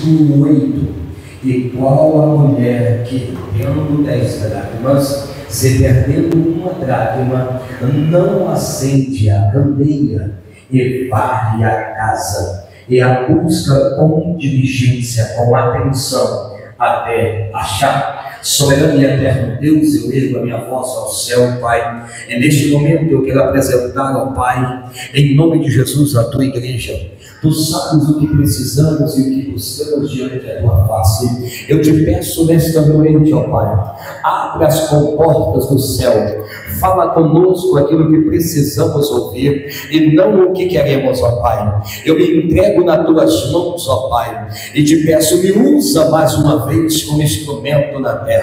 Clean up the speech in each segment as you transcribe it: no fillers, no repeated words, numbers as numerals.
versículo 8: e qual a mulher que, tendo 10 dracmas, se perdendo uma dracma, não acende a candeia e varre a casa, e a busca com diligência, com atenção, até achar? Soberano e eterno Deus, eu ergo a minha voz ao céu, Pai, e neste momento eu quero apresentar ao Pai, em nome de Jesus, a tua igreja. Tu sabes o que precisamos e o que buscamos diante da tua face. Eu te peço nesta noite, ó Pai, abre as comportas do céu, fala conosco aquilo que precisamos ouvir e não o que queremos, ó Pai. Eu me entrego nas tuas mãos, ó Pai, e te peço, me usa mais uma vez como instrumento na terra.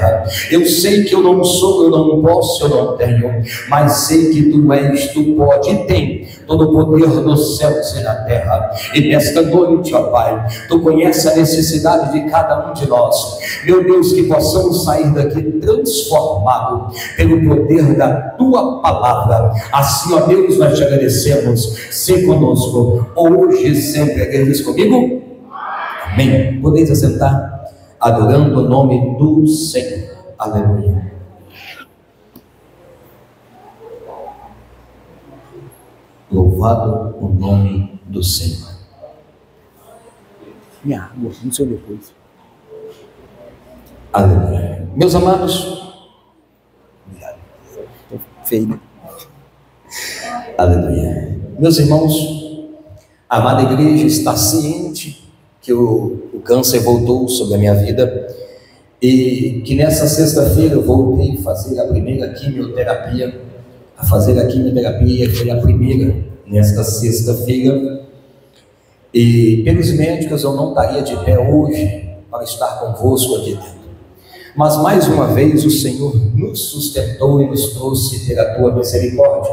Eu sei que eu não sou, eu não posso, eu não tenho, mas sei que tu és, tu pode e tem todo o poder dos céus e na terra. E nesta noite, ó Pai, tu conheces a necessidade de cada um de nós, meu Deus, que possamos sair daqui transformados pelo poder da tua palavra. Assim, ó Deus, nós te agradecemos. Se conosco hoje e sempre. Diz comigo, amém. Podeis assentar, adorando o nome do Senhor. Aleluia. Louvado o nome do Senhor. Minha água, não sei depois. Aleluia. Meus amados, feio. Aleluia. Meus irmãos, a amada igreja está ciente que o câncer voltou sobre a minha vida e que nessa sexta-feira eu voltei a fazer a primeira quimioterapia. A fazer a quimioterapia foi a primeira nesta sexta-feira, e pelos médicos eu não estaria de pé hoje para estar convosco aqui dentro, mas mais uma vez o Senhor nos sustentou e nos trouxe pela tua misericórdia.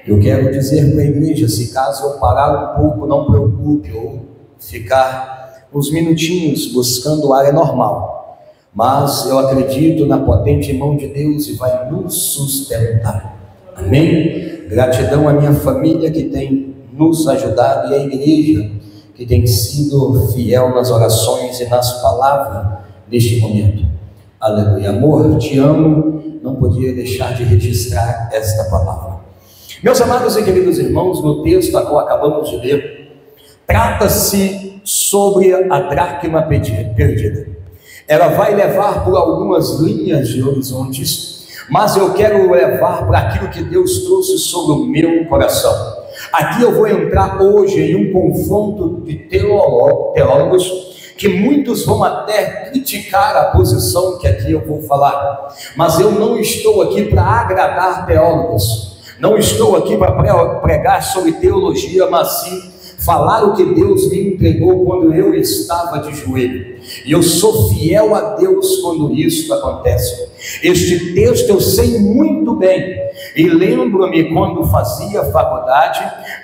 Eu quero dizer para a igreja, se caso eu parar um pouco, não preocupe, ou ficar uns minutinhos buscando ar é normal, mas eu acredito na potente mão de Deus e vai nos sustentar. Amém? Gratidão à minha família que tem nos ajudado e à igreja que tem sido fiel nas orações e nas palavras neste momento. Aleluia. Amor, te amo, não podia deixar de registrar esta palavra. Meus amados e queridos irmãos, no texto a qual acabamos de ler, trata-se sobre a dracma perdida. Ela vai levar por algumas linhas de horizontes, mas eu quero levar para aquilo que Deus trouxe sobre o meu coração. Aqui eu vou entrar hoje em um confronto de teólogos, que muitos vão até criticar a posição que aqui eu vou falar, mas eu não estou aqui para agradar teólogos, não estou aqui para pregar sobre teologia, mas sim falar o que Deus me entregou quando eu estava de joelho, e eu sou fiel a Deus quando isso acontece. Este texto eu sei muito bem, e lembro-me quando fazia faculdade,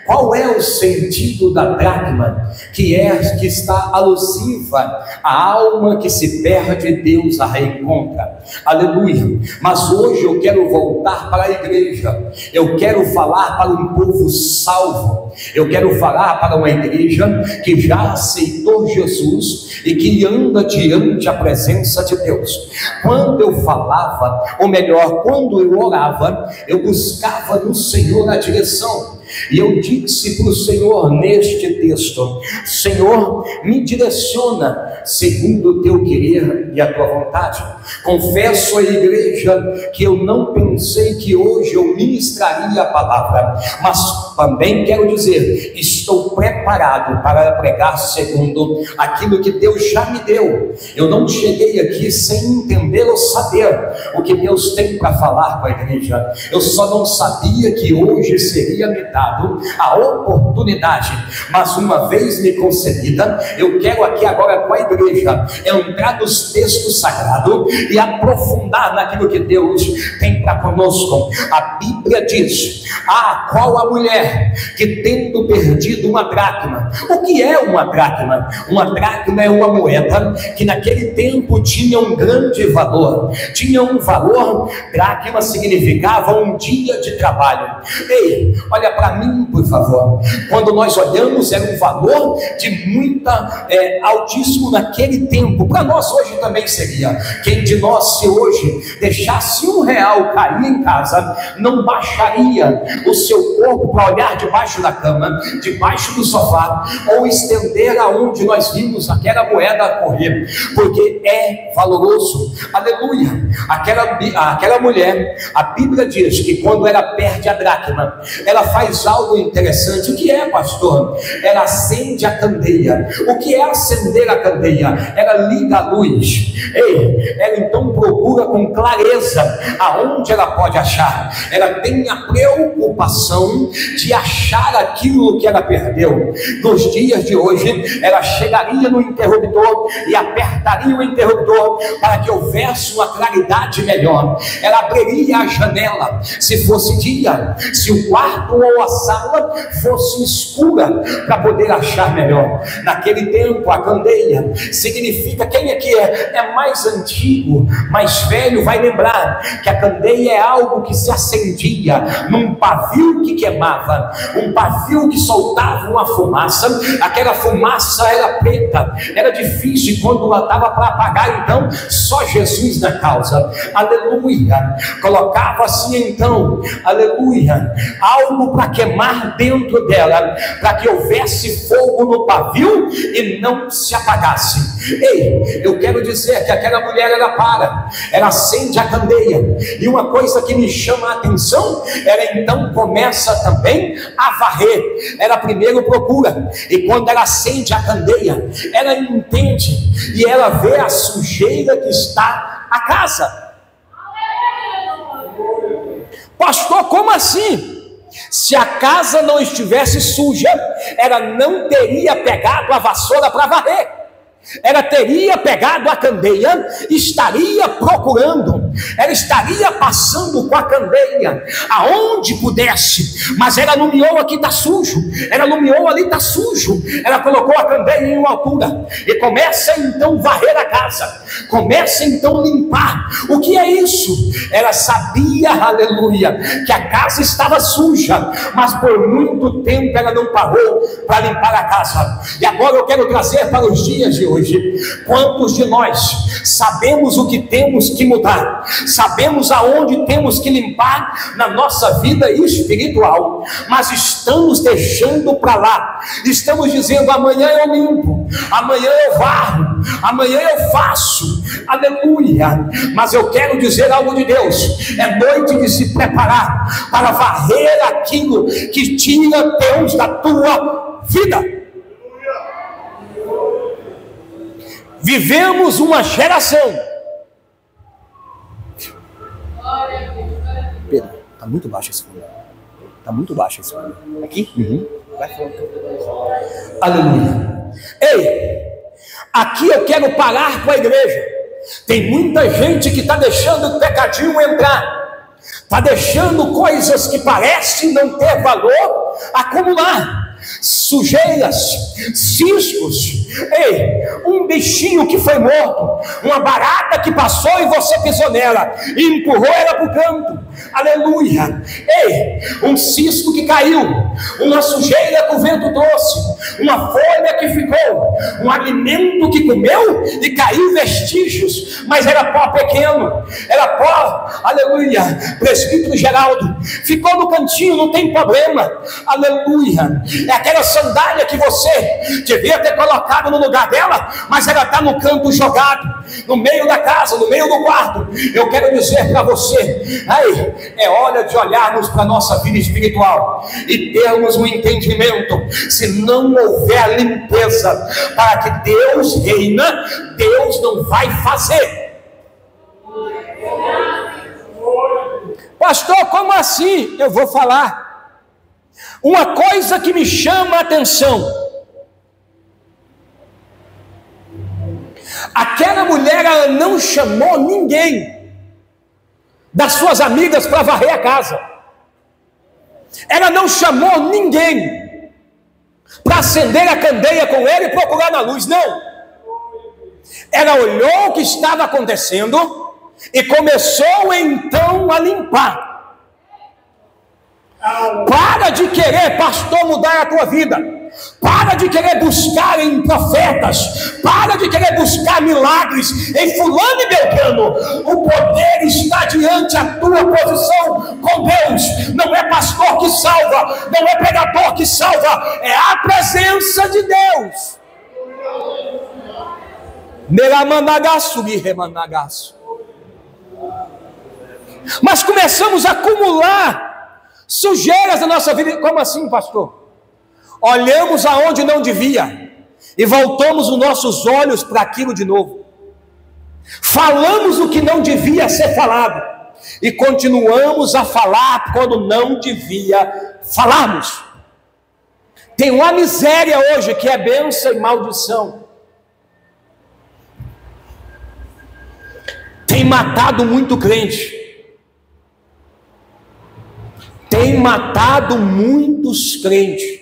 qual é o sentido da dracma, que está alusiva à alma que se perde, Deus a reencontra. Aleluia. Mas hoje eu quero voltar para a igreja, eu quero falar para um povo salvo, eu quero falar para uma igreja que já aceitou Jesus e que anda diante a presença de Deus. Quando eu falava, ou melhor, quando eu orava, eu buscava no Senhor a direção, e eu disse para o Senhor neste texto: Senhor, me direciona segundo o teu querer e a tua vontade. Confesso à igreja que eu não pensei que hoje eu ministraria a palavra, mas também quero dizer, estou preparado para pregar segundo aquilo que Deus já me deu. Eu não cheguei aqui sem entender ou saber o que Deus tem para falar com a igreja. Eu só não sabia que hoje seria me dado a oportunidade, mas uma vez me concedida, eu quero aqui agora com a igreja entrar nos textos sagrados e aprofundar naquilo que Deus tem para conosco. A Bíblia diz: qual a mulher que, tendo perdido uma dracma. O que é uma dracma? Uma dracma é uma moeda que naquele tempo tinha um grande valor. Tinha um valor, dracma significava um dia de trabalho. Ei, olha para para mim, por favor. Quando nós olhamos, era um valor de muita, altíssimo naquele tempo. Para nós hoje também seria. Quem de nós, se hoje deixasse R$1 cair em casa, não baixaria o seu corpo para olhar debaixo da cama, debaixo do sofá, ou estender aonde nós vimos aquela moeda correr, porque é valoroso. Aleluia. Aquela mulher, a Bíblia diz que quando ela perde a dracma, ela faz algo interessante. O que é, pastor? Ela acende a candeia. O que é acender a candeia? Ela liga a luz. Ela então procura com clareza aonde ela pode achar. Ela tem a preocupação de achar aquilo que ela perdeu. Nos dias de hoje, ela chegaria no interruptor e apertaria o interruptor para que houvesse uma claridade melhor. Ela abriria a janela se fosse dia, se o quarto ou a sala fosse escura, para poder achar melhor. Naquele tempo, a candeia significa, quem aqui é mais antigo, mais velho, vai lembrar que a candeia é algo que se acendia num pavio que queimava, um pavio que soltava uma fumaça. Aquela fumaça era preta, era difícil, quando ela estava para apagar, então só Jesus na causa. Aleluia. Colocava-se então, aleluia, algo para queimar dentro dela, para que houvesse fogo no pavio e não se apagasse. Eu quero dizer que aquela mulher, ela acende a candeia, e uma coisa que me chama a atenção, ela então começa também a varrer. Ela primeiro procura, e quando ela acende a candeia, ela entende e ela vê a sujeira que está a casa. Pastor, como assim? Se a casa não estivesse suja, ela não teria pegado a vassoura para varrer. Ela teria pegado a candeia, estaria procurando, ela estaria passando com a candeia aonde pudesse, mas ela nomeou: aqui está sujo, ela nomeou: ali está sujo. Ela colocou a candeia em uma altura e começa então a varrer a casa, começa então a limpar. O que é isso? Ela sabia, aleluia, que a casa estava suja, mas por muito tempo ela não parou para limpar a casa. E agora eu quero trazer para os dias de hoje: quantos de nós sabemos o que temos que mudar, sabemos aonde temos que limpar na nossa vida espiritual, mas estamos deixando para lá, estamos dizendo: amanhã eu limpo, amanhã eu varro, amanhã eu faço, aleluia. Mas eu quero dizer algo de Deus: é noite de se preparar para varrer aquilo que tira Deus da tua vida. Vivemos uma geração. Pedro, está muito baixo esse fundo. Está muito baixo esse fundo. Aqui? Vai falando. Aleluia. Aqui eu quero parar com a igreja. Tem muita gente que está deixando o pecadinho entrar, está deixando coisas que parecem não ter valor acumular. Sujeiras, ciscos, um bichinho que foi morto, uma barata que passou e você pisou nela e empurrou ela para o canto, aleluia. Um cisco que caiu, uma sujeira que o vento trouxe, uma folha que ficou, um alimento que comeu e caiu vestígios, mas era pó pequeno, era pó, aleluia. Presbítero Geraldo, ficou no cantinho, não tem problema, aleluia. É aquela sandália que você devia ter colocado no lugar dela, mas ela está no canto jogado, no meio da casa, no meio do quarto. Eu quero dizer para você: é hora de olharmos para a nossa vida espiritual e termos um entendimento. Se não houver a limpeza para que Deus reina, Deus não vai fazer. Pastor, como assim? Eu vou falar. Uma coisa que me chama a atenção: aquela mulher, ela não chamou ninguém das suas amigas para varrer a casa. Ela não chamou ninguém para acender a candeia com ele e procurar na luz, não. Ela olhou o que estava acontecendo e começou então a limpar. Para de querer, pastor, mudar a tua vida. Para de querer buscar em profetas. Para de querer buscar milagres em fulano e beltrano. O poder está diante da tua posição com Deus. Não é pastor que salva, não é pregador que salva, é a presença de Deus. Mas começamos a acumular sujeiras na nossa vida. Como assim, pastor? Olhamos aonde não devia e voltamos os nossos olhos para aquilo de novo. Falamos o que não devia ser falado e continuamos a falar quando não devia falarmos. Tem uma miséria hoje que é bênção e maldição. Tem matado muito crente. Tem matado muitos crentes.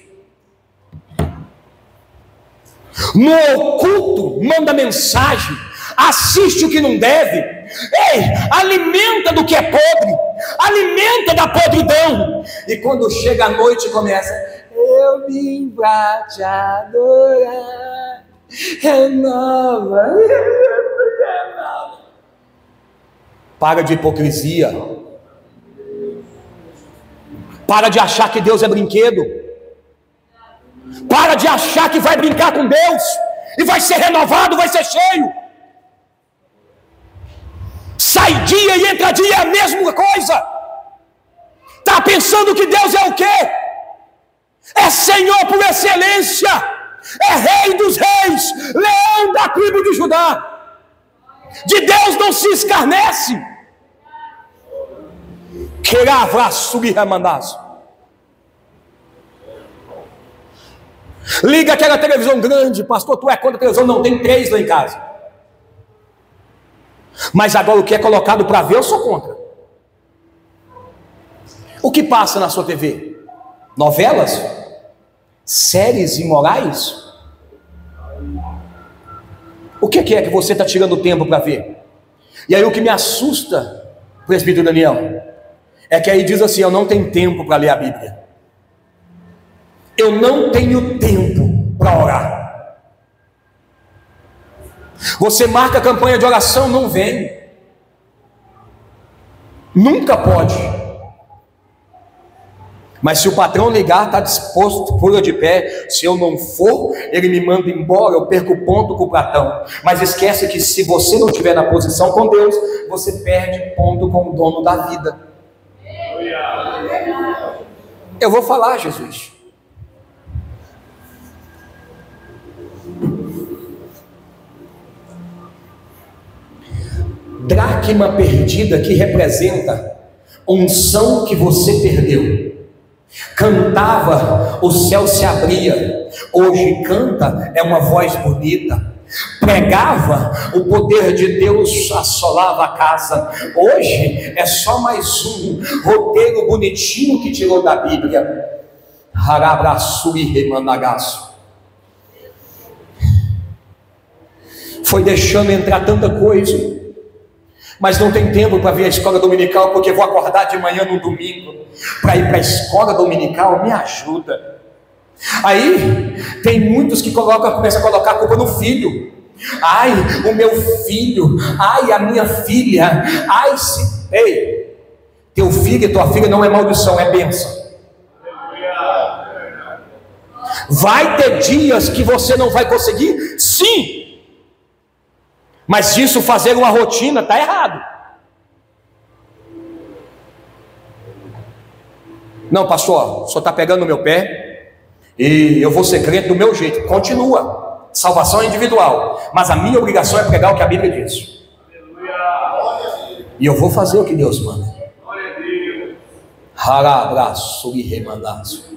No oculto, manda mensagem, assiste o que não deve. Ei, alimenta do que é podre, alimenta da podridão. E quando chega a noite começa: eu vim pra te adorar, renova. Para de hipocrisia. Para de achar que Deus é brinquedo. Para de achar que vai brincar com Deus e vai ser renovado, vai ser cheio. Sai dia e entra dia, é a mesma coisa. Está pensando que Deus é o quê? É Senhor por excelência, é Rei dos reis, Leão da tribo de Judá. De Deus não se escarnece. Liga aquela televisão grande, pastor, tu é contra a televisão? Não, tem 3 lá em casa. Mas agora o que é colocado para ver, eu sou contra. O que passa na sua TV? Novelas? Séries imorais? O que é que você está tirando tempo para ver? E aí o que me assusta, presbítero Daniel, é que aí diz assim: eu não tenho tempo para ler a Bíblia. Eu não tenho tempo para orar. Você marca a campanha de oração, não vem. Nunca pode. Mas se o patrão ligar, está disposto, pula de pé. Se eu não for, ele me manda embora, eu perco o ponto com o patrão. Mas esquece que se você não estiver na posição com Deus, você perde ponto com o dono da vida. Eu vou falar, Jesus. Dracma perdida, que representa unção que você perdeu. Cantava, o céu se abria. Hoje canta, é uma voz bonita. Pregava, o poder de Deus assolava a casa. Hoje é só mais um roteiro bonitinho que tirou da Bíblia. Harabraçu e remandagaço. Foi deixando entrar tanta coisa, mas não tem tempo para ver a escola dominical, porque vou acordar de manhã no domingo para ir para a escola dominical. Me ajuda. Aí tem muitos que começam a colocar a culpa no filho. Ai, o meu filho, ai, a minha filha, ai, se... Ei, teu filho e tua filha não é maldição, é bênção. Vai ter dias que você não vai conseguir? Sim. Mas disso fazer uma rotina está errado. Não, pastor, o senhor está pegando no meu pé e eu vou ser crente do meu jeito. Continua. Salvação é individual, mas a minha obrigação é pregar o que a Bíblia diz. E eu vou fazer o que Deus manda. Harabraço e remandaço.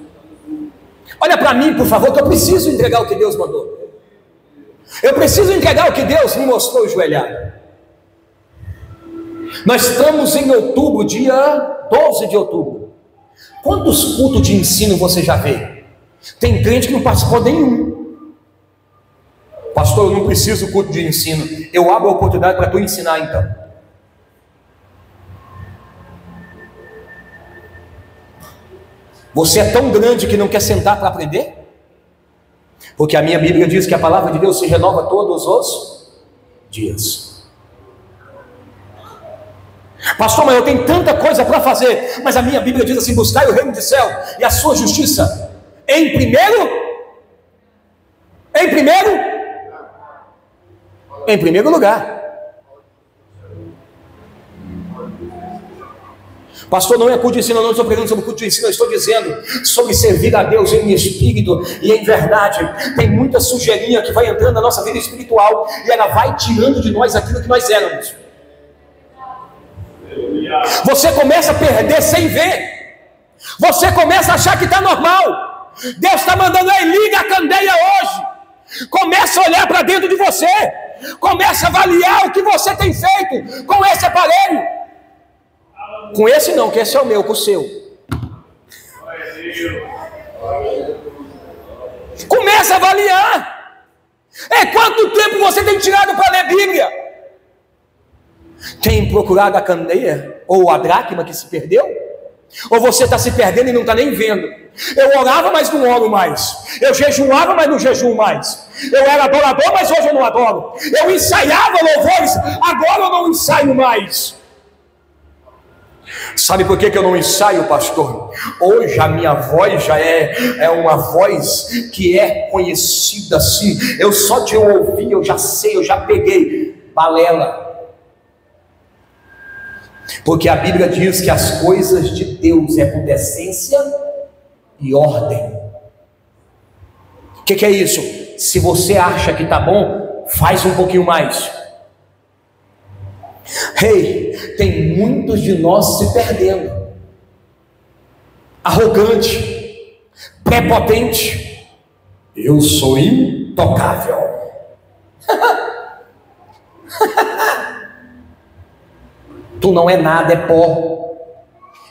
Olha para mim, por favor, que eu preciso entregar o que Deus mandou. Eu preciso entregar o que Deus me mostrou joelhado. Nós estamos em outubro, dia 12 de outubro. Quantos cultos de ensino você já vê? Tem crente que não participou de nenhum. Pastor, eu não preciso culto de ensino. Eu abro a oportunidade para tu ensinar então. Você é tão grande que não quer sentar para aprender? Porque a minha Bíblia diz que a palavra de Deus se renova todos os dias. Pastor, mas eu tenho tanta coisa para fazer. Mas a minha Bíblia diz assim: buscai o reino do céu e a sua justiça em primeiro lugar. Pastor, não é culto de ensino, eu não estou pregando sobre culto de ensino, eu estou dizendo sobre servir a Deus em espírito e em verdade. Tem muita sujeirinha que vai entrando na nossa vida espiritual e ela vai tirando de nós aquilo que nós éramos. Você começa a perder sem ver. Você começa a achar que está normal. Deus está mandando aí, liga a candeia hoje. Começa a olhar para dentro de você. Começa a avaliar o que você tem feito com esse aparelho. Com esse não, que esse é o meu, com o seu. Começa a avaliar. Quanto tempo você tem tirado para ler Bíblia? Tem procurado a candeia? Ou a dracma que se perdeu? Ou você está se perdendo e não está nem vendo? Eu orava, mas não oro mais. Eu jejuava, mas não jejuo mais. Eu era adorador, mas hoje eu não adoro. Eu ensaiava louvores, agora eu não ensaio mais. Sabe por que eu não ensaio, pastor? Hoje a minha voz já é uma voz que é conhecida assim. Eu só de ouvir, eu já sei, eu já peguei. Balela. Porque a Bíblia diz que as coisas de Deus é com decência e ordem. O que é isso? Se você acha que está bom, faz um pouquinho mais. Tem muitos de nós se perdendo. Arrogante, prepotente. Eu sou intocável. Tu não é nada, é pó.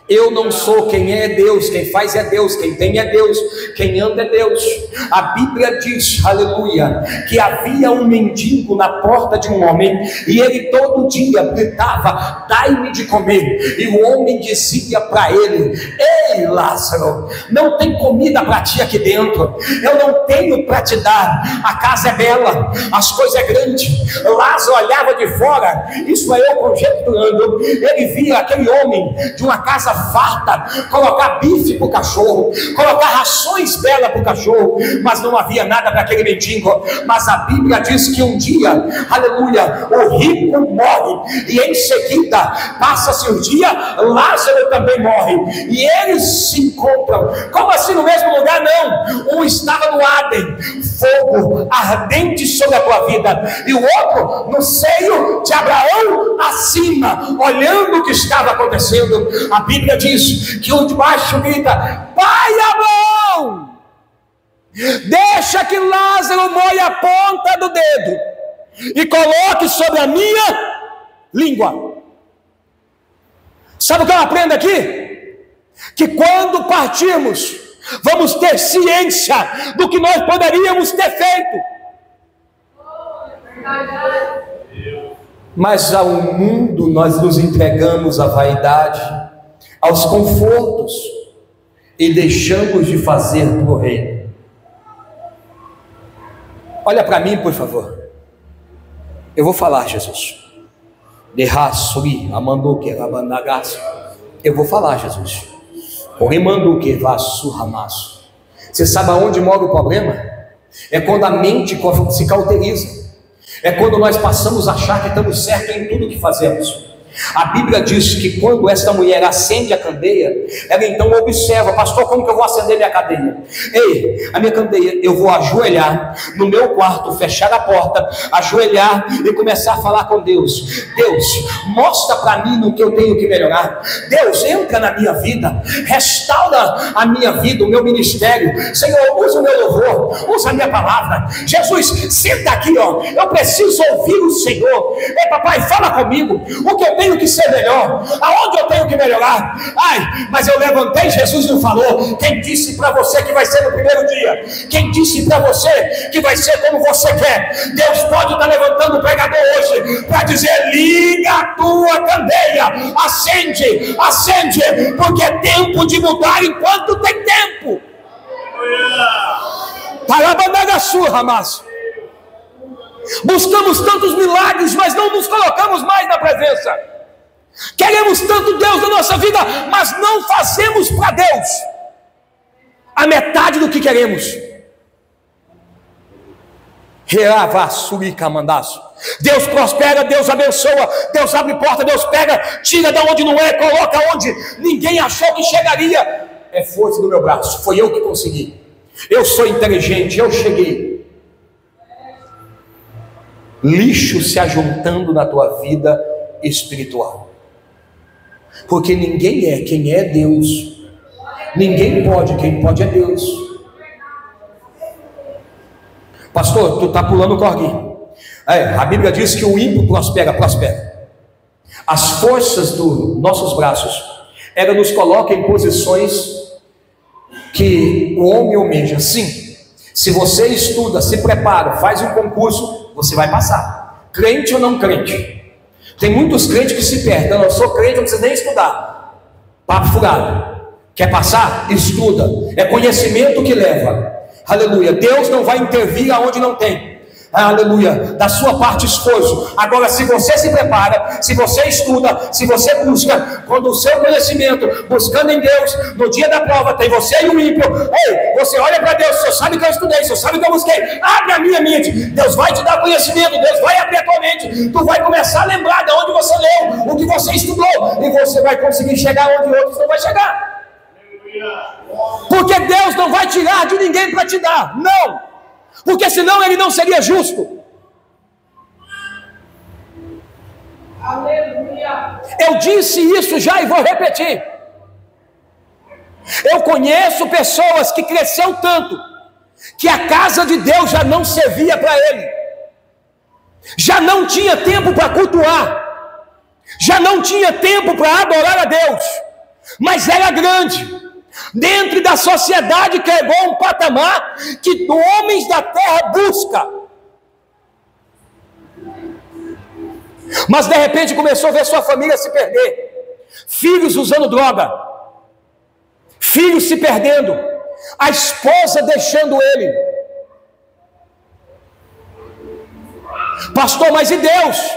Eu não sou, quem é Deus, quem faz é Deus, quem tem é Deus, quem anda é Deus. A Bíblia diz, aleluia, que havia um mendigo na porta de um homem, e ele todo dia gritava: dai-me de comer. E o homem dizia para ele: ei Lázaro, não tem comida para ti aqui dentro, eu não tenho para te dar, a casa é bela, as coisas é grande. Lázaro olhava de fora, isso é eu conjecturando, ele via aquele homem de uma casa farta, colocar bife para o cachorro, colocar rações belas para o cachorro, mas não havia nada para aquele mendigo. Mas a Bíblia diz que um dia, aleluia, o rico morre, e em seguida, passa-se um dia, Lázaro também morre, e eles se encontram. Como assim no mesmo lugar? Não, um estava no Áden, fogo ardente sobre a tua vida, e o outro no seio de Abraão acima, olhando o que estava acontecendo. A Bíblia diz que o de baixo grita: pai Abraão, deixa que Lázaro molhe a ponta do dedo e coloque sobre a minha língua. Sabe o que eu aprendo aqui? Que quando partirmos, vamos ter ciência do que nós poderíamos ter feito. Mas ao mundo nós nos entregamos à vaidade, aos confortos, e deixamos de fazer para o reino. Olha para mim, por favor. Eu vou falar, Jesus. Eu vou falar, Jesus. Você sabe aonde mora o problema? É quando a mente se cauteriza. É quando nós passamos a achar que estamos certos em tudo que fazemos. A Bíblia diz que quando esta mulher acende a candeia, ela então observa: pastor, como que eu vou acender minha candeia? A minha candeia, eu vou ajoelhar no meu quarto, fechar a porta, ajoelhar e começar a falar com Deus. Deus, mostra para mim no que eu tenho que melhorar. Deus, entra na minha vida, restaura a minha vida, o meu ministério. Senhor, usa o meu louvor, usa a minha palavra. Jesus, senta aqui, eu preciso ouvir o Senhor. Papai, fala comigo, o que eu tenho que ser melhor, aonde eu tenho que melhorar. Mas eu levantei, Jesus não falou. Quem disse para você que vai ser no primeiro dia? Quem disse para você que vai ser como você quer? Deus pode estar levantando o pregador hoje para dizer: liga a tua candeia, acende, acende, porque é tempo de mudar enquanto tem tempo. Tarabandagaçu, Hamas. Buscamos tantos milagres, mas não nos colocamos mais na presença. Queremos tanto Deus na nossa vida, mas não fazemos para Deus a metade do que queremos. Deus prospera, Deus abençoa, Deus abre porta, Deus pega, tira da onde não é, coloca onde ninguém achou que chegaria. É força do meu braço, foi eu que consegui. Eu sou inteligente, eu cheguei. Lixo se ajuntando na tua vida espiritual, porque ninguém é, quem é Deus. Ninguém pode, quem pode é Deus. Pastor, tu está pulando o corguinho. A Bíblia diz que o ímpio prospera. As forças dos nossos braços, ela nos coloca em posições que o homem almeja. Sim, se você estuda, se prepara, faz um concurso, você vai passar, crente ou não crente. Tem muitos crentes que se perdem. Eu sou crente, não precisa nem estudar. Papo furado. Quer passar? Estuda. É conhecimento que leva. Aleluia. Deus não vai intervir aonde não tem. Aleluia. Da sua parte, esforço. Agora, se você se prepara, se você estuda, se você busca, quando o seu conhecimento, buscando em Deus, no dia da prova, tem você e o ímpio. Ei, você olha para Deus, você sabe que eu estudei, você sabe que eu busquei. Abre a minha mente. Deus vai te dar conhecimento, Deus vai abrir a tua mente. Tu vai começar a lembrar de onde você leu, o que você estudou, e você vai conseguir chegar onde outros não vão chegar. Porque Deus não vai tirar de ninguém para te dar, não, porque senão Ele não seria justo. Aleluia. Eu disse isso já e vou repetir. Eu conheço pessoas que cresceu tanto que a casa de Deus já não servia para ele, já não tinha tempo para cultuar, já não tinha tempo para adorar a Deus, mas era grande. Dentro da sociedade chegou um patamar que homens da terra busca. Mas de repente começou a ver sua família se perder. Filhos usando droga, filhos se perdendo, a esposa deixando ele. Pastor, mas e Deus?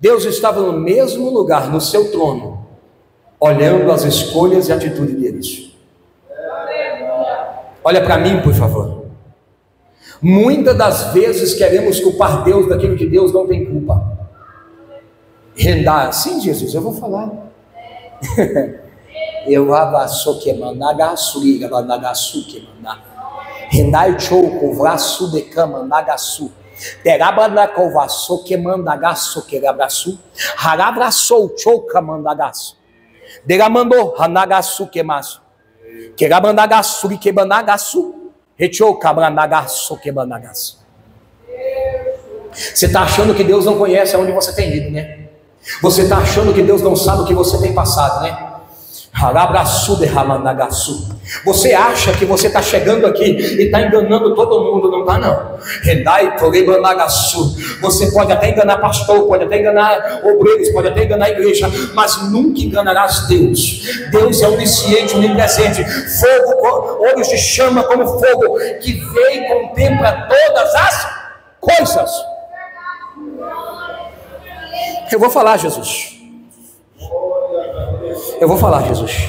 Deus estava no mesmo lugar, no seu trono, olhando as escolhas e atitudes deles. Olha para mim, por favor. Muitas das vezes queremos culpar Deus daquilo que Deus não tem culpa. Rendar, sim, Jesus, eu vou falar. Eu abraço que mandagaçu, mandagaçu que mandar. Rendai choco, braço de cama, nagaçu. Terabana covaço que mandagaço que abraço. Harabraçou choca mandagaço. Deramandou hanagaçu que maço. Querabandagaçu que banagaçu. Rechou cabrandagaçu que banagaçu. Você está achando que Deus não conhece aonde você tem ido, né? Você está achando que Deus não sabe o que você tem passado, né? Você acha que você está chegando aqui e está enganando todo mundo? Não está, não. Você pode até enganar pastor, pode até enganar obreiros, pode até enganar a igreja, mas nunca enganarás Deus. Deus é onisciente, onipresente, fogo, olhos de chama como fogo, que vê e contempla todas as coisas. Eu vou falar, Jesus. Eu vou falar, Jesus.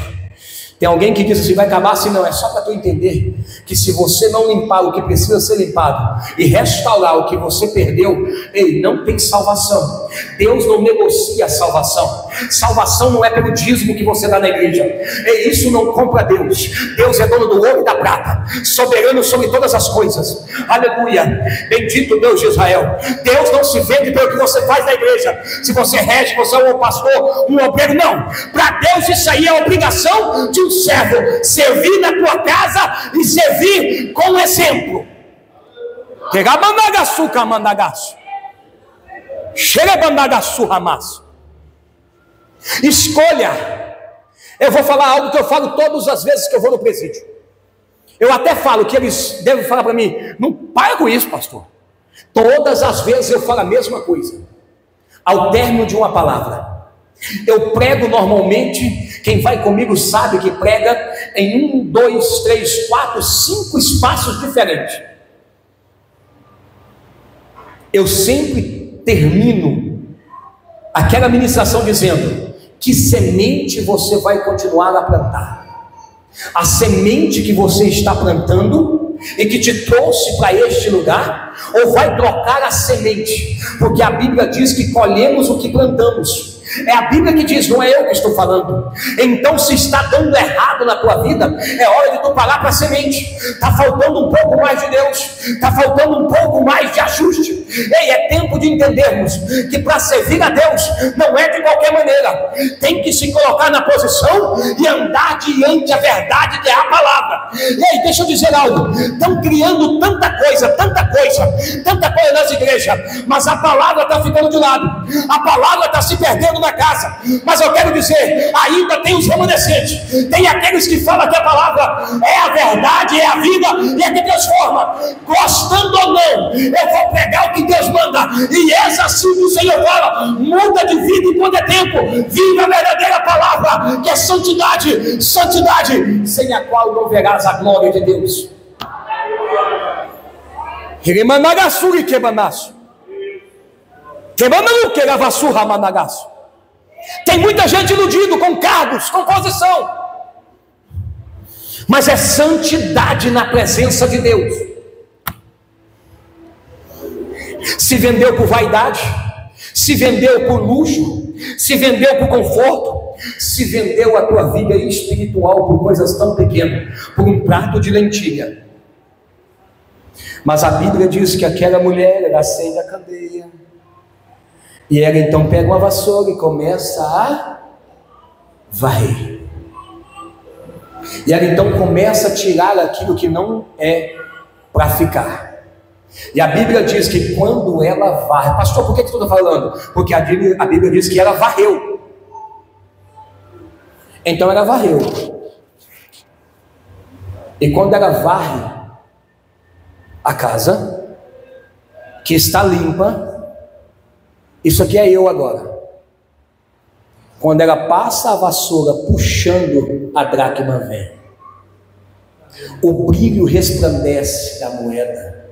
Tem alguém que diz assim, vai acabar assim, não, é só para tu entender que se você não limpar o que precisa ser limpado e restaurar o que você perdeu, ei, não tem salvação. Deus não negocia a salvação. Salvação não é pelo dízimo que você dá na igreja. Ei, isso não compra Deus. Deus é dono do ouro e da prata, soberano sobre todas as coisas. Aleluia. Bendito Deus de Israel. Deus não se vende pelo que você faz na igreja. Se você rege, você é um pastor, um obreiro, não. Para Deus isso aí é obrigação de um servo, servir na tua casa e servir com exemplo. Escolha. Eu vou falar algo que eu falo todas as vezes que eu vou no presídio. Eu até falo que eles devem falar para mim, não para com isso, pastor. Todas as vezes eu falo a mesma coisa. ao término de uma palavra. Eu prego normalmente, quem vai comigo sabe que prega em 1, 2, 3, 4, 5 espaços diferentes. Eu sempre termino aquela ministração dizendo: que semente você vai continuar a plantar? A semente que você está plantando e que te trouxe para este lugar, ou vai trocar a semente? Porque a Bíblia diz que colhemos o que plantamos. É a Bíblia que diz, não é eu que estou falando. Então, se está dando errado na tua vida, é hora de tu parar para a semente. Está faltando um pouco mais de Deus, está faltando um pouco mais de ajuste. Ei, é tempo de entendermos que para servir a Deus não é de qualquer maneira. Tem que se colocar na posição e andar diante a verdade que é a palavra. Ei, deixa eu dizer algo. Estão criando tanta coisa nas igrejas, mas a palavra está ficando de lado. A palavra está se perdendo na casa. Mas eu quero dizer, ainda tem os remanescentes, tem aqueles que falam que a palavra é a verdade, é a vida e é que transforma. Gostando ou não, eu vou pregar o que Deus manda, e assim o Senhor fala: muda de vida enquanto é tempo, viva a verdadeira palavra, que é santidade, santidade, sem a qual não verás a glória de Deus. Tem muita gente iludido com cargos, com posição, mas é santidade na presença de Deus. Se vendeu por vaidade, se vendeu por luxo, se vendeu por conforto, se vendeu a tua vida espiritual por coisas tão pequenas, por um prato de lentilha. Mas a Bíblia diz que aquela mulher, ela acende a candeia, e ela então pega uma vassoura e começa a varrer. E ela então começa a tirar aquilo que não é para ficar. E a Bíblia diz que quando ela varre... Pastor, por que você está falando? Porque a Bíblia diz que ela varreu. Então ela varreu. E quando ela varre a casa, que está limpa... Isso aqui é eu agora. Quando ela passa a vassoura puxando, a dracma vem. O brilho resplandece da moeda.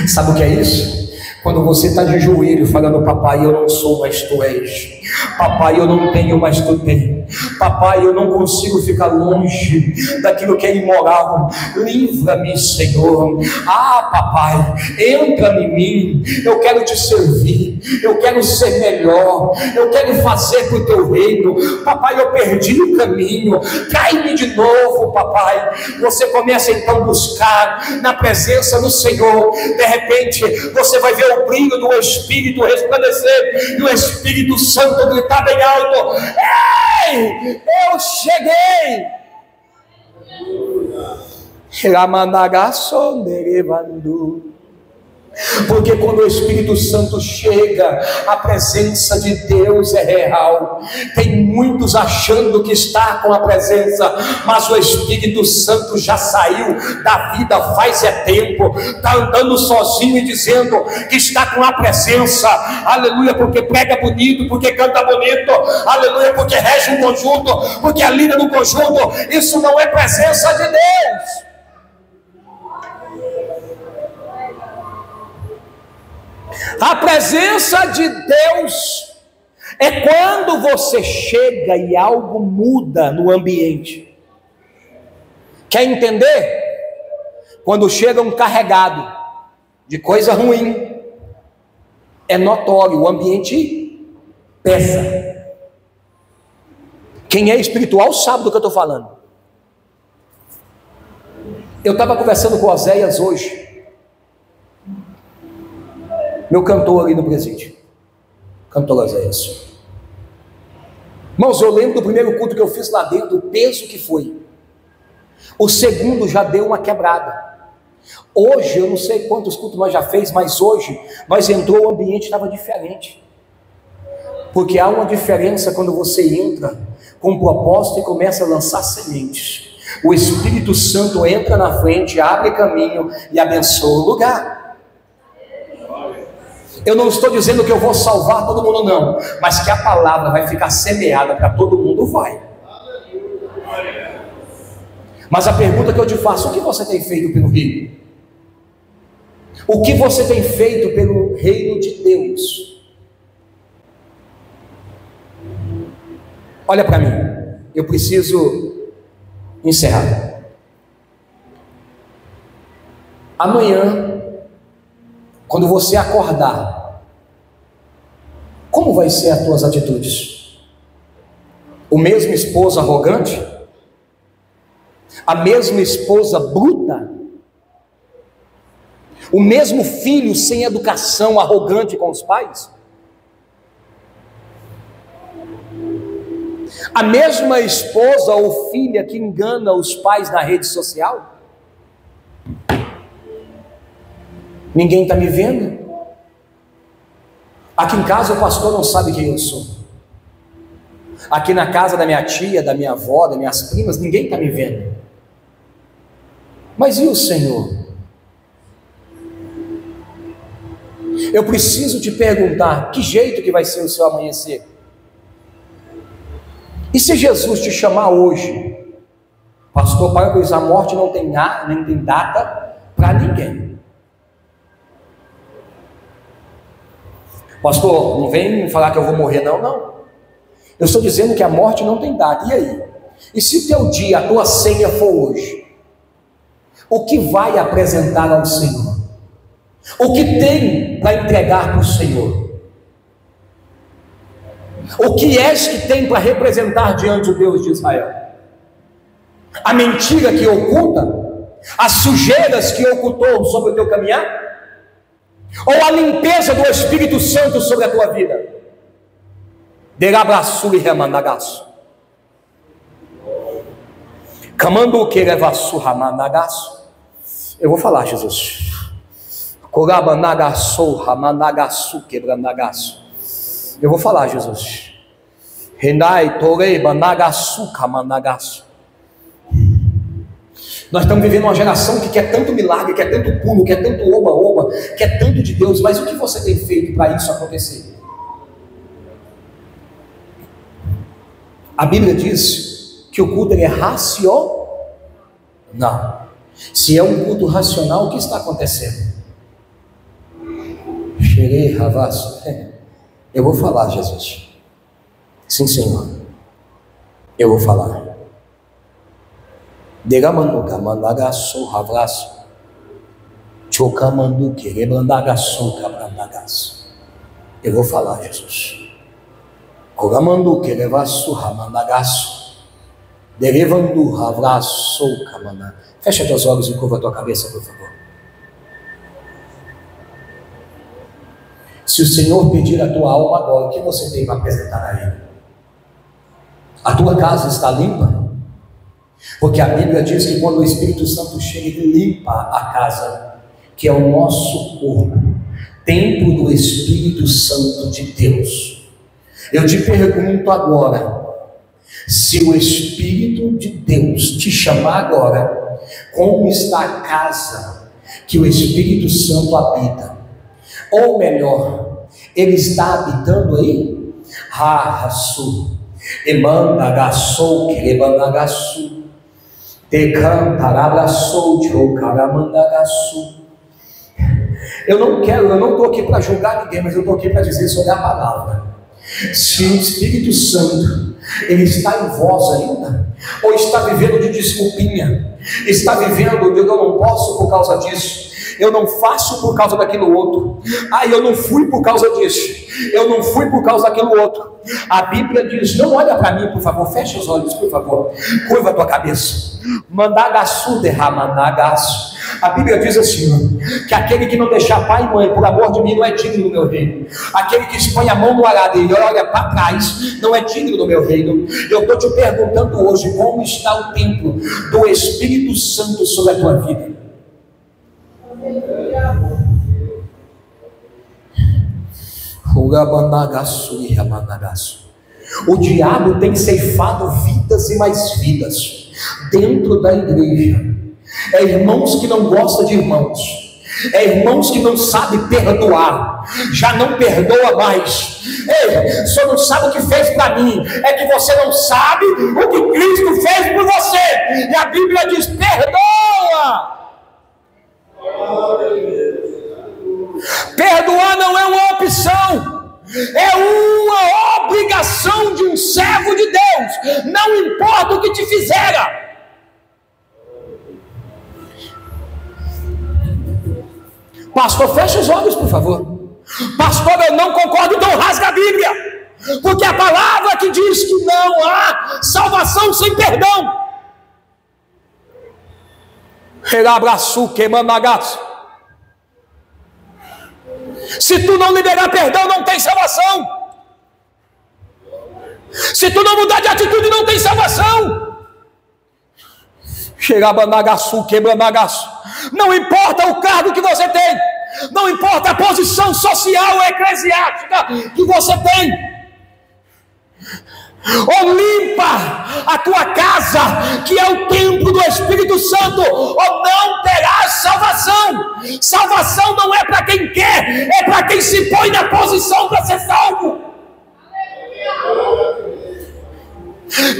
Sabe o que é isso? Quando você está de joelho falando: papai, eu não sou, mas tu és. Papai, eu não tenho, mas tu tens. Papai, eu não consigo ficar longe daquilo que é imoral. Livra-me, Senhor. Ah, papai, entra em mim. Eu quero te servir. Eu quero ser melhor. Eu quero fazer para o teu reino. Papai, eu perdi o caminho. Trai-me de novo, papai. Você começa então a buscar na presença do Senhor. De repente, você vai ver o brilho do Espírito resplandecer e o Espírito Santo gritar bem alto: ei, eu cheguei. Porque quando o Espírito Santo chega, a presença de Deus é real. Tem muitos achando que está com a presença, mas o Espírito Santo já saiu da vida faz tempo, está andando sozinho e dizendo que está com a presença. Aleluia, porque prega bonito, porque canta bonito, aleluia, porque rege um conjunto, porque é líder no conjunto. Isso não é presença de Deus. A presença de Deus é quando você chega e algo muda no ambiente. Quer entender? Quando chega um carregado de coisa ruim, é notório, o ambiente pesa. Quem é espiritual sabe do que eu estou falando. Eu estava conversando com o Oséias hoje, meu cantor ali no presídio, cantor Oséias. Irmãos, eu lembro do primeiro culto que eu fiz lá dentro, o peso que foi. O segundo já deu uma quebrada. Hoje, eu não sei quantos cultos nós já fez, mas hoje, nós entrou, o ambiente estava diferente. Porque há uma diferença quando você entra com um propósito e começa a lançar sementes. O Espírito Santo entra na frente, abre caminho e abençoa o lugar. Eu não estou dizendo que eu vou salvar todo mundo, não, mas que a palavra vai ficar semeada para todo mundo, vai. Mas a pergunta que eu te faço: o que você tem feito pelo reino? O que você tem feito pelo reino de Deus? Olha para mim, eu preciso encerrar. Amanhã, quando você acordar, como vai ser as tuas atitudes? O mesmo esposo arrogante? A mesma esposa bruta? O mesmo filho sem educação, arrogante com os pais? A mesma esposa ou filha que engana os pais na rede social? Ninguém está me vendo. Aqui em casa o pastor não sabe quem eu sou. Aqui na casa da minha tia, da minha avó, das minhas primas, ninguém está me vendo. Mas e o Senhor? Eu preciso te perguntar: que jeito que vai ser o seu amanhecer? E se Jesus te chamar hoje? Pastor, para com isso, a morte não tem data para ninguém. Pastor, não vem falar que eu vou morrer, não. Eu estou dizendo que a morte não tem data. E aí? E se o teu dia, a tua senha for hoje? O que vai apresentar ao Senhor? O que tem para entregar para o Senhor? O que és que tem para representar diante do Deus de Israel? A mentira que oculta? As sujeiras que ocultou sobre o teu caminhar? Ou a limpeza do Espírito Santo sobre a tua vida? Derabraçu e remanagaço. Camando que levaçu ramanagaço. Eu vou falar, Jesus. Corabanagaçou ramanagaçu quebranagaço. Eu vou falar, Jesus. Renai torei banagaçu camanagaço. Nós estamos vivendo uma geração que quer tanto milagre, quer tanto pulo, quer tanto oba-oba, quer tanto de Deus, mas o que você tem feito para isso acontecer? A Bíblia diz que o culto é racional. Se é um culto racional, o que está acontecendo? Xerei, ravaço. Eu vou falar, Jesus. Sim, Senhor. Eu vou falar. Degamanuka mandagaço ravraço. Chocamanduque rebrandagaço cabrandagaço. Eu vou falar, Jesus. Cogamanduque levaço ramandagaço. Derevandu ravraço camanda. Fecha teus olhos e curva a tua cabeça, por favor. Se o Senhor pedir a tua alma agora, o que você tem para apresentar a Ele? A tua casa está limpa? Porque a Bíblia diz que quando o Espírito Santo chega, ele limpa a casa, que é o nosso corpo, templo do Espírito Santo de Deus. Eu te pergunto agora, se o Espírito de Deus te chamar agora, como está a casa que o Espírito Santo habita? Ou melhor, ele está habitando aí? Rahasu, emandagaçou, querebandagaçu. Eu não estou aqui para julgar ninguém, mas eu estou aqui para dizer sobre a palavra. Se o Espírito Santo, ele está em vós ainda, ou está vivendo de desculpinha, está vivendo de eu não posso por causa disso, eu não faço por causa daquilo outro, eu não fui por causa disso, eu não fui por causa daquilo outro. A Bíblia diz, não olha para mim, por favor, fecha os olhos, por favor, curva a tua cabeça. Mandagaçu derramanagaço. A Bíblia diz assim, que aquele que não deixar pai e mãe por amor de mim não é digno do meu reino. Aquele que expõe a mão no arado e olha para trás não é digno do meu reino. Eu estou te perguntando hoje, como está o templo do Espírito Santo sobre a tua vida? O diabo tem ceifado vidas e mais vidas dentro da igreja. Irmãos que não gostam de irmãos, Irmãos que não sabem perdoar, já não perdoa mais. Ei, só não sabe o que fez para mim, é que você não sabe o que Cristo fez por você. E a Bíblia diz: perdoa. Perdoar não é uma opção, é uma obrigação de um servo de Deus, não importa o que te fizeram. Pastor, fecha os olhos, por favor. Pastor, eu não concordo, então rasga a Bíblia, porque a palavra que diz que não há salvação sem perdão. Se tu não liberar perdão, não tem salvação. Se tu não mudar de atitude, não tem salvação. Não importa o cargo que você tem, não importa a posição social ou eclesiástica que você tem, ou limpa a tua casa, que é o templo do Espírito Santo, ou não terás salvação. Salvação não é para quem quer, é para quem se põe na posição para ser salvo.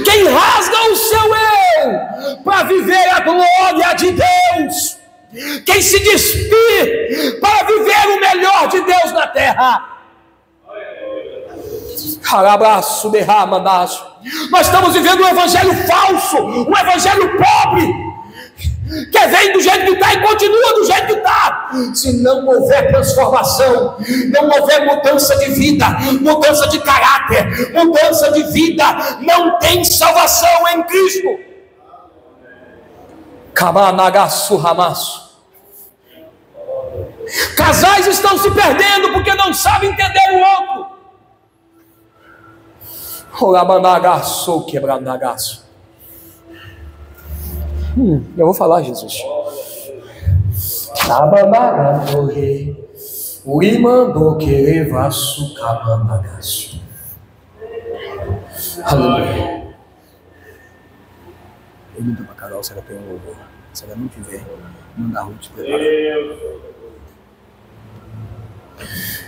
Quem rasga o seu eu para viver a glória de Deus, quem se despir para viver o melhor de Deus na terra. Nós estamos vivendo um evangelho falso, um evangelho pobre, que vem do jeito que está e continua do jeito que está. Se não houver transformação, não houver mudança de vida, mudança de caráter, mudança de vida, não tem salvação em Cristo. Casais estão se perdendo porque não sabem entender o outro. Eu vou falar, Jesus. Aleluia. Eu não estou para Carol, se ela tem um louvor. Se ela não tiver, manda a Ruth preparar.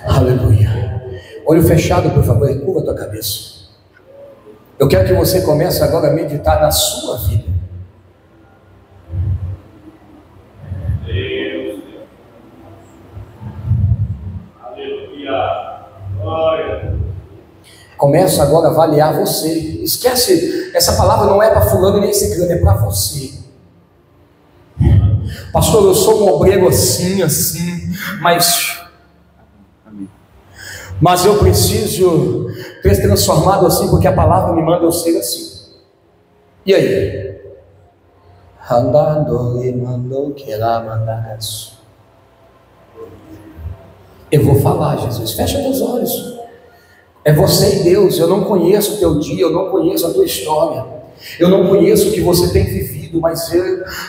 Aleluia. Olho fechado, por favor, curva a tua cabeça. Eu quero que você comece agora a meditar na sua vida. Deus. Aleluia. Glória. Começa agora a avaliar você. Esquece, essa palavra não é para fulano nem ciclano, é para você. Pastor, eu sou um obreiro assim, mas eu preciso ter transformado assim, porque a palavra me manda eu ser assim. E aí? Eu vou falar, Jesus, fecha teus olhos. É você e Deus. Eu não conheço o teu dia, eu não conheço a tua história, eu não conheço o que você tem vivido, mas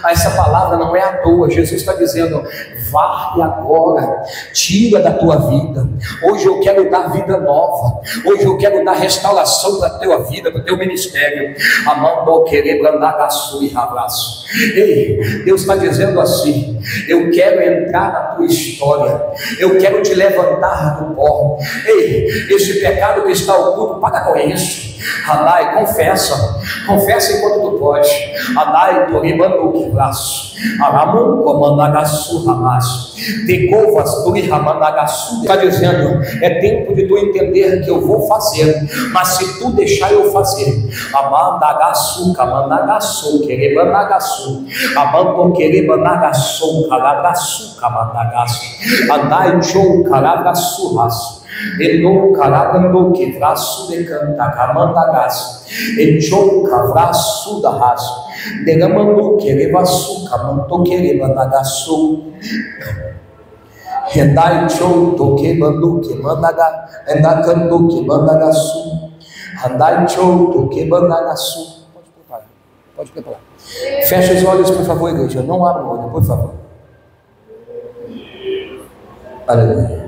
essa palavra não é à toa. Jesus está dizendo: varre agora, tira da tua vida. Hoje eu quero dar vida nova, hoje eu quero dar restauração para a tua vida, para o teu ministério. Ei, Deus está dizendo assim: eu quero entrar na tua história, eu quero te levantar do pó. Ei, esse pecado que está oculto, paga com isso. Adai, confessa enquanto tu pode. Adai, Toribando que braço. Aramu, Comandagaçu, Ramas. Decovas, Turihamandagaçu. Está dizendo: é tempo de tu entender que eu vou fazer, mas se tu deixar eu fazer. Amandagaçu, Camandagaçu, Querebandagaçu. Amando, Querebandagaçu, Calagaçu, Camandagaçu. Adai, Joe, Calagaçu, Raço. Eno carabando que braço de canta camandagas, enchou cavraço da raço, degamando que levaçu, camanto que levandagaçu, rendai chou, toque mando que mandaga, endacando que mandagaçu, andai chou, toque mandagaçu. Pode preparar. Fecha os olhos, por favor, igreja. Não abra o olho, por favor. Aleluia.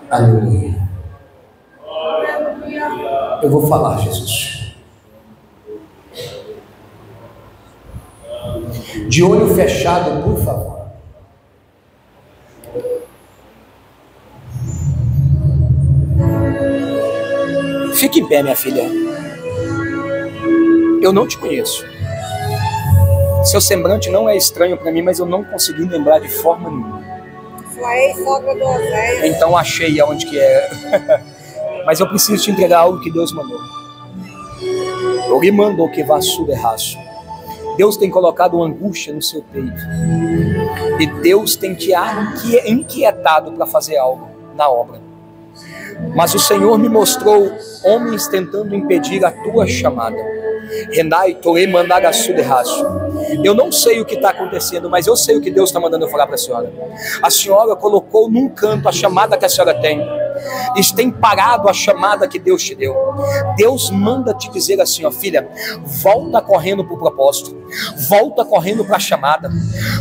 Aleluia. Eu vou falar, Jesus. De olho fechado, por favor. Fique em pé, minha filha. Eu não te conheço. Seu semblante não é estranho para mim, mas eu não consegui lembrar de forma nenhuma. Sua ex-sogra do Oséias. Então achei aonde que é. Mas eu preciso te entregar algo que Deus mandou. Ele mandou que vá raço. Deus tem colocado uma angústia no seu peito. E Deus tem te inquietado para fazer algo na obra. Mas o Senhor me mostrou homens tentando impedir a tua chamada. Eu não sei o que está acontecendo, mas eu sei o que Deus está mandando eu falar para a senhora. A senhora colocou num canto a chamada que a senhora tem. Tem parado a chamada que Deus te deu. Deus manda te dizer assim, ó, filha, volta correndo para o propósito, volta correndo para a chamada,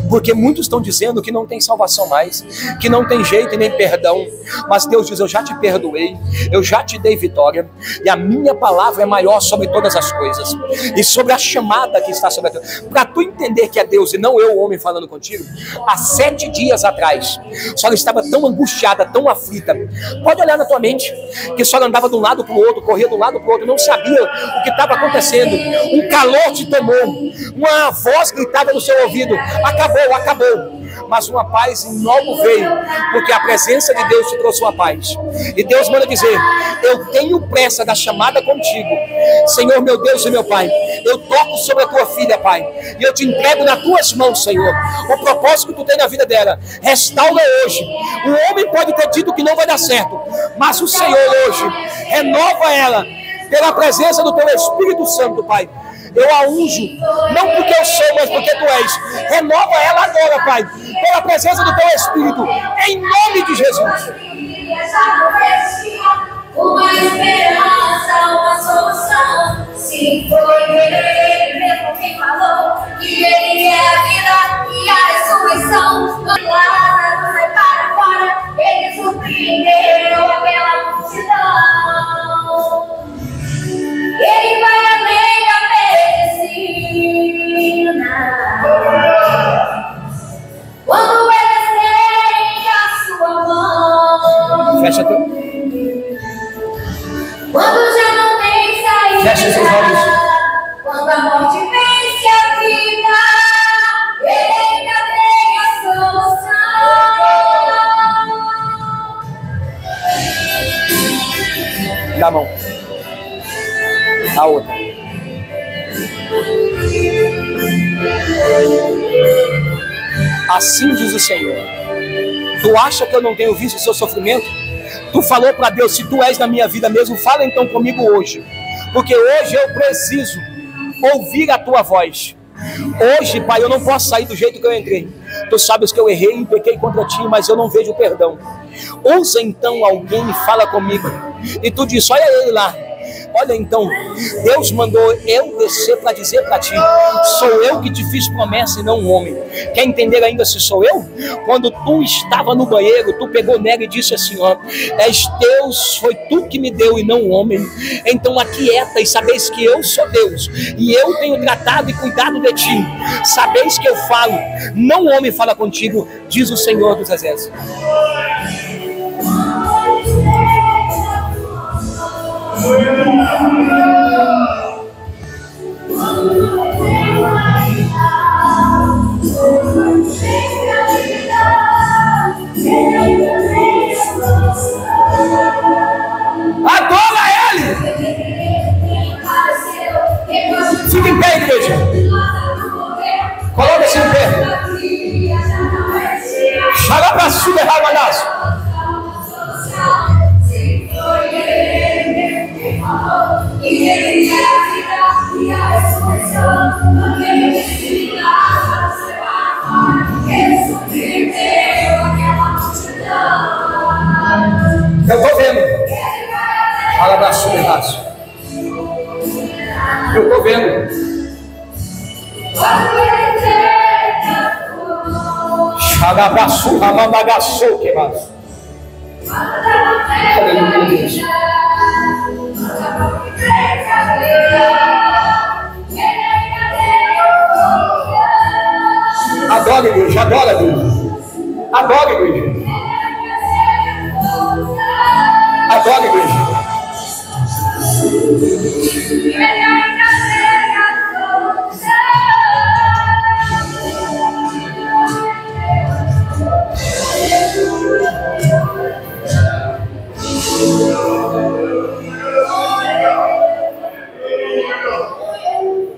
porque muitos estão dizendo que não tem salvação mais, que não tem jeito e nem perdão, mas Deus diz, eu já te perdoei, eu já te dei vitória, e a minha palavra é maior sobre todas as coisas, e sobre a chamada que está sobre a tua. Para tu entender que é Deus e não eu, o homem, falando contigo, há 7 dias atrás, a senhora estava tão angustiada, tão aflita. Pode olhar na tua mente, que a senhora andava de um lado para o outro, corria de um lado para o outro, não sabia o que estava acontecendo, um calor te tomou, uma voz gritava no seu ouvido, acabou, acabou. Mas uma paz logo veio, porque a presença de Deus te trouxe uma paz. E Deus manda dizer, eu tenho pressa da chamada contigo. Senhor, meu Deus e meu Pai, eu toco sobre a tua filha, Pai, e eu te entrego nas tuas mãos, Senhor, o propósito que tu tem na vida dela. Restaura hoje. O homem pode ter dito que não vai dar certo, mas o Senhor hoje renova ela pela presença do teu Espírito Santo, Pai. Eu a unjo, não porque eu sou, mas porque tu és. Renova ela agora, Pai, pela presença do teu Espírito, em nome de Jesus. Uma esperança, uma solução. Se foi ele mesmo quem falou que ele é a vida e a ressurreição. Lázaro sai para fora, ele surpreendeu aquela multidão. Ele vai além da medicina. Quando ele estende a sua mão. Fecha teu. Quando já não tem saída. Fecha seus olhos. Quando a morte vence a vida, ele ainda tem a solução. Dá a mão. A outra. Assim diz o Senhor. Tu acha que eu não tenho visto o seu sofrimento? Tu falou para Deus, se tu és na minha vida mesmo, fala então comigo hoje. Porque hoje eu preciso ouvir a tua voz. Hoje, Pai, eu não posso sair do jeito que eu entrei. Tu sabes que eu errei e pequei contra ti, mas eu não vejo perdão. Ouça então alguém e fala comigo. E tu diz, olha ele lá. Olha então, Deus mandou eu descer para dizer para ti, sou eu que te fiz promessa e não um homem. Quer entender ainda se sou eu? Quando tu estava no banheiro, tu pegou nela e disse assim, ó, és Deus, foi tu que me deu e não um homem. Então aquieta e sabeis que eu sou Deus e eu tenho tratado e cuidado de ti. Sabeis que eu falo, não um homem fala contigo, diz o Senhor dos Exércitos. Adora ele! Fica em pé, igreja. Coloca-se em pé. Xarabaçu de rabadaço. E ele é a vida e a ressurreição. Porque ele disse Lázaro se vai fora. Ele surpreendeu aquela multidão. Eu tô vendo. Alabaçu de raço. Eu tô vendo. Xalabaçu, ramandagaçu, que mais? Aleluia, Deus. Adora, igreja, adora, igreja. Adora, igreja. Adora, igreja.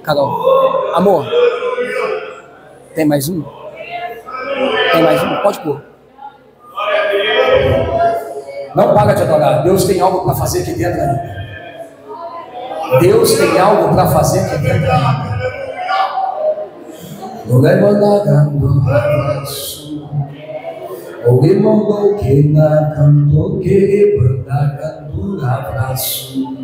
Carol, amor, tem mais um? Tem mais um? Pode pôr. Não para de adorar. Deus tem algo para fazer aqui dentro ainda. Deus tem algo para fazer aqui dentro ainda. O irmão do que na canto que banda cantura abraço.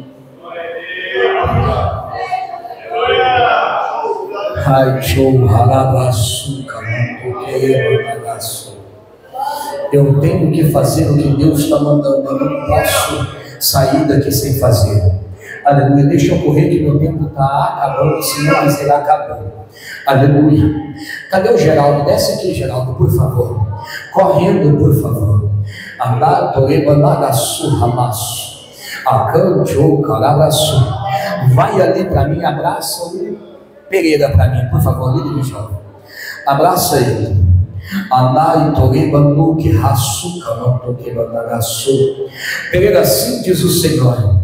Ai, show, halabaçu, canto que banda. Eu tenho que fazer o que Deus está mandando. Eu não posso sair daqui sem fazer. Aleluia. Deixa eu correr que meu tempo está acabando, senão ele será acabando. Aleluia. Cadê o Geraldo? Desce aqui, Geraldo, por favor. Correndo, por favor. Vai ali para mim, abraça o Pereira para mim, por favor, líder jovem. Abraça ele. Pereira, assim diz o Senhor: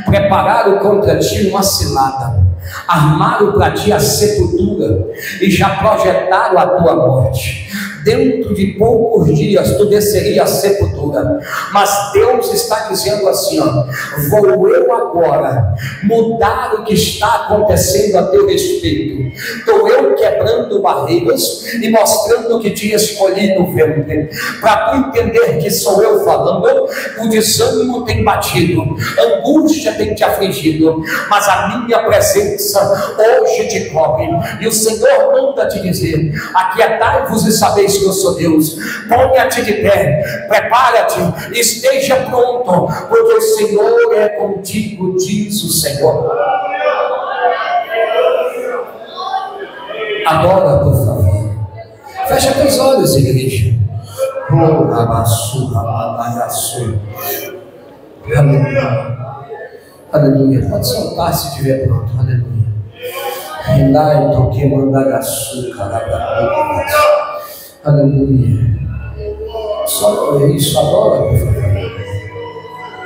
prepararam contra ti uma cilada, armaram para ti a sepultura e já projetaram a tua morte. Dentro de poucos dias tu desceria à sepultura, mas Deus está dizendo assim, ó: vou eu agora mudar o que está acontecendo a teu respeito. Estou eu quebrando barreiras e mostrando que te escolhi no ventre, para tu entender que sou eu falando. O desânimo tem batido, a angústia tem te afligido, mas a minha presença hoje te cobre. E o Senhor manda te dizer: aquietai-vos e sabeis que eu sou Deus. Ponha-te de pé, prepara-te, esteja pronto, porque o Senhor é contigo, diz o Senhor. Agora, por favor, fecha teus olhos, igreja. Aleluia. Aleluia. Pode soltar se estiver pronto. Aleluia. Aleluia. Só isso agora, por favor.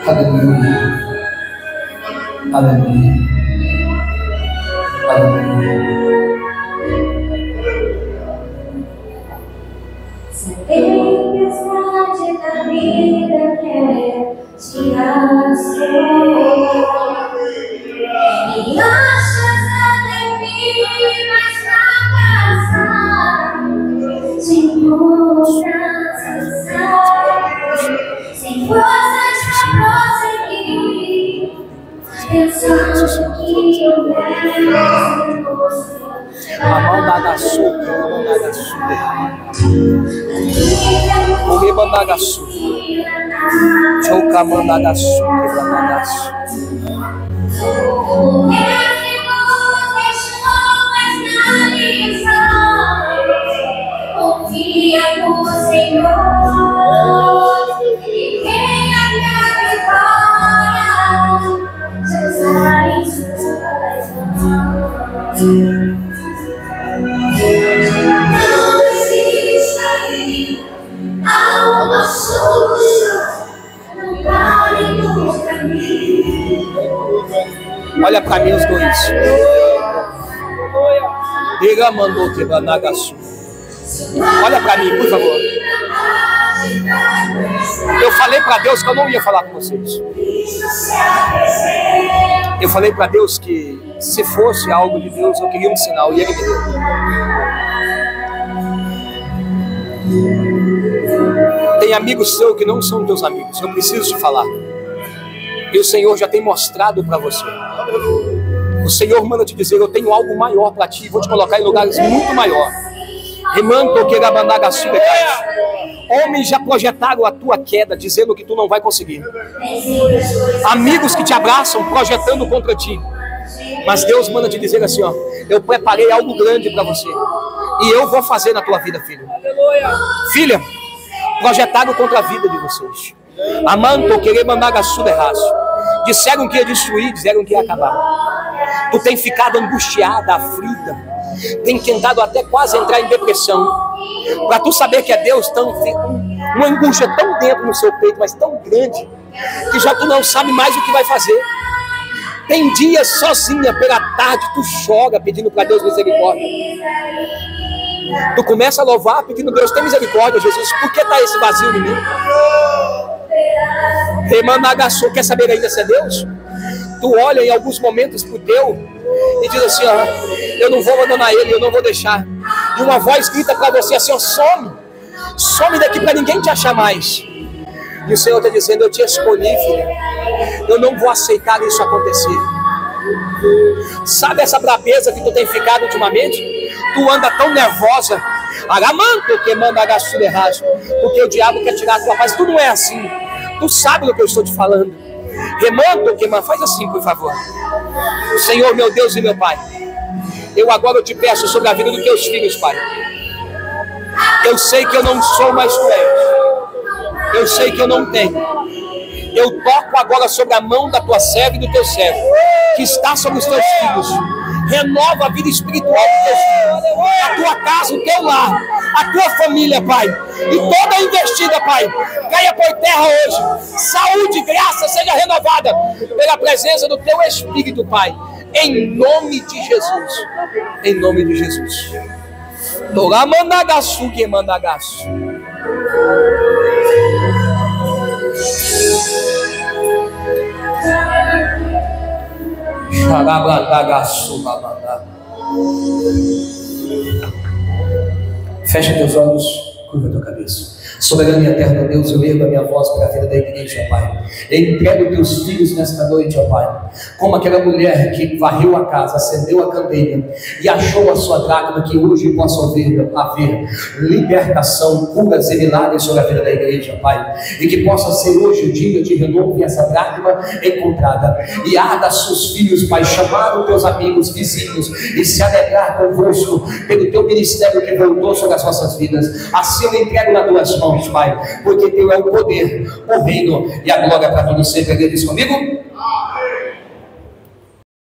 Aleluia. Aleluia. Aleluia. Se a tempestade da vida quer te assolar e achas até mim mais fracassar, sem força, sem força de prosseguir, pensando que eu devo você. A mão da açúcar, a mão da açúcar. O riba da açúcar. Choca manda da açúcar, da açúcar. Confia no Senhor e quem a vitória já está em suas mãos. Não desista, alma suja, não pare no caminho. Olha para mim os dois. Diga, mandou que Banagaçu. Olha para mim, por favor. Eu falei para Deus que eu não ia falar com vocês. Eu falei para Deus que se fosse algo de Deus, eu queria um sinal e Ele me deu. Tem amigos seus que não são teus amigos. Eu preciso te falar. E o Senhor já tem mostrado para você. O Senhor manda te dizer: eu tenho algo maior para ti. Vou te colocar em lugares muito maiores. Homens já projetaram a tua queda, dizendo que tu não vai conseguir. Amigos que te abraçam, projetando contra ti. Mas Deus manda te dizer assim, ó: eu preparei algo grande para você. E eu vou fazer na tua vida, filho. Filha, projetaram contra a vida de vocês. Amanto querer mandar a sua erraço. Disseram que ia destruir, disseram que ia acabar. Tu tem ficado angustiada, aflita, tem tentado até quase entrar em depressão. Para tu saber que é Deus, uma angústia tão dentro no seu peito, mas tão grande, que já tu não sabe mais o que vai fazer. Tem dias sozinha, pela tarde, tu chora pedindo para Deus misericórdia. Tu começa a louvar pedindo: Deus, tem misericórdia, Jesus, por que está esse vazio em mim? Remanagaçou, quer saber ainda se é Deus? Tu olha em alguns momentos para o teu e diz assim: eu não vou abandonar ele, eu não vou deixar. E uma voz grita para você assim: some daqui para ninguém te achar mais. E o Senhor está dizendo: eu te escolhi, filha, eu não vou aceitar isso acontecer. Sabe essa brabeza que tu tem ficado ultimamente? Tu anda tão nervosa, aramanto que manda agaço de rasgo, porque o diabo quer tirar a tua paz. Tu não é assim, tu sabe do que eu estou te falando. Remanto que faz assim, por favor. Senhor, meu Deus e meu Pai, eu agora te peço sobre a vida dos teus filhos, Pai. Eu sei que eu não sou mais tu és, eu sei que eu não tenho. Eu toco agora sobre a mão da tua serva e do teu servo, que está sobre os teus filhos. Renova a vida espiritual dos teus filhos, a tua casa, o teu lar, a tua família, Pai. E toda a investida, Pai, caia por terra hoje. Saúde e graça seja renovada pela presença do teu Espírito, Pai. Em nome de Jesus. Em nome de Jesus. Torá mandagaçu que mandagaçu. Fecha teus olhos, curva tua cabeça. Soberano e eterno Deus, eu ergo a minha voz para a vida da igreja, Pai. Eu entrego teus filhos nesta noite, ó Pai. Como aquela mulher que varreu a casa, acendeu a candeia e achou a sua dracma, que hoje possa haver libertação, curas e milagres sobre a vida da igreja, Pai. E que possa ser hoje o dia de renovo e essa dracma encontrada. E arda seus filhos, Pai, chamar os teus amigos, vizinhos e se alegrar convosco pelo teu ministério que voltou sobre as nossas vidas. Assim eu entrego nas tuas mãos, Pai, porque teu é o poder, o reino e a glória para todos sempre. Diz comigo.